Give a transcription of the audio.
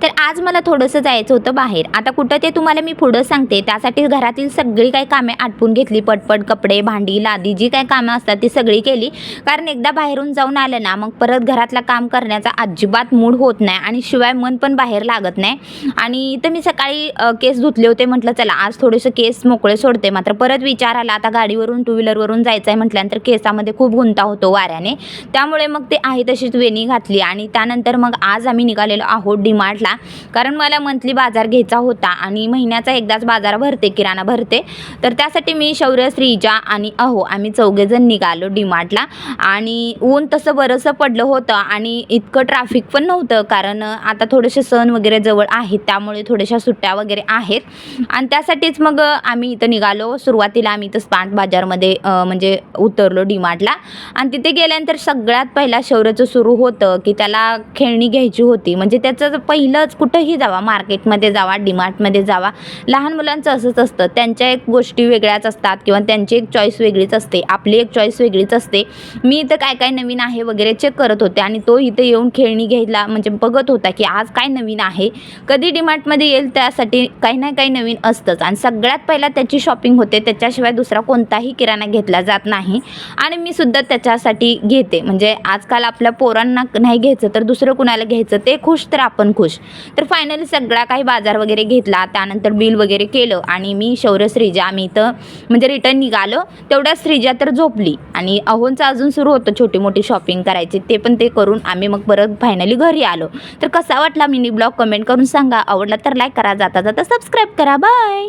तर आज मला थोडंसं जायचं होतं बाहेर. आता कुठं ते तुम्हाला मी पुढं सांगते. त्यासाठी घरातील सगळी काही कामे आटपून घेतली. पटपट कपडे, भांडी, लादी जी काही कामं असतात ती सगळी केली. कारण एकदा बाहेरून जाऊन आलं ना मग परत घरातलं काम करण्याचा अजिबात मूड होत नाही आणि शिवाय मन पण बाहेर लागत नाही. आणि इथं मी सकाळी केस धुतले होते. म्हटलं चला आज थोडेसे केस मोकळे सोडते. मात्र परत विचार आला आता गाडीवरून टू व्हीलरवरून जायचं आहे म्हटल्यानंतर केसामध्ये खूप गुंता होतो वाऱ्याने. त्यामुळे मग ते आहे तशीच वेणी घातली आणि त्यानंतर मग आज आम्ही निघालेलो आहोत डीमार्टला. कारण मला मंथली बाजार घ्यायचा होता आणि महिन्याचा एकदाच बाजार भरते, किराणा भरते. तर त्यासाठी मी, शौर्य, श्रीजा आणि अहो आम्ही चौघेजण निघालो डीमार्टला. आणि ऊन तसं बरंचसं पडलं होतं आणि इतकं ट्रॅफिक पण नव्हतं. कारण आता थोडेसे सण वगैरे जवळ आहेत त्यामुळे थोड्याशा सुट्ट्या वगैरे आहेत. आणि त्यासाठीच मग आम्ही इथं निघालो. सुरुवातीला आम्ही इथं स्मार्ट बाजारमध्ये म्हणजे उतरलो डीमार्टला. आणि तिथे गेल्यानंतर सगळ्यात पहिला शौर्यचं सुरू होतं की त्याला खेळणी घ्यायची होती. म्हणजे त्याचं पहिलंच कुठंही जावा, मार्केटमध्ये जावा, डीमार्टमध्ये जावा, लहान मुलांचं असंच असतं. त्यांच्या एक गोष्टी वेगळ्याच असतात किंवा त्यांची एक चॉईस वेगळीच असते, आपली एक चॉईस वेगळीच असते. मी इथं काय काय नवीन आहे वगैरे चेक करत होते आणि तो इथं येऊन खेळणी घ्यायला म्हणजे बघत होता की आज काय नवीन आहे. कधी डीमार्टमध्ये येईल त्यासाठी काही ना काही नवीन असतंच. आणि सगळ्यात पहिला त्याची शॉपिंग होते. त्याच्याशिवाय दुसरा कोणताही किराणा घेतला जात नाही. आणि मी सुद्धा त्याच्यासाठी घेते. म्हणजे आजकाल आपल्या पोरांना नाही घ्यायचं तर दुसरं कुणाला घ्यायचं, ते खुश तर आपण खुश. तर फायनली सगळा काही बाजार वगैरे घेतला. त्यानंतर बिल वगैरे केलं आणि मी, शौर्य, श्रीजा आम्ही इथं म्हणजे रिटर्न निघालो. तेवढ्यात श्रीजा तर झोपली आणि अहोंचं अजून सुरू होतं छोटी मोठी शॉपिंग करायची. ते पण ते करून आम्ही मग परत फायनली घरी आलो. तर कसा वाटला मिनी ब्लॉग कमेंट करून सांगा. आवडला तर लाईक करा, जाता जाता सबस्क्राईब करा. बाय.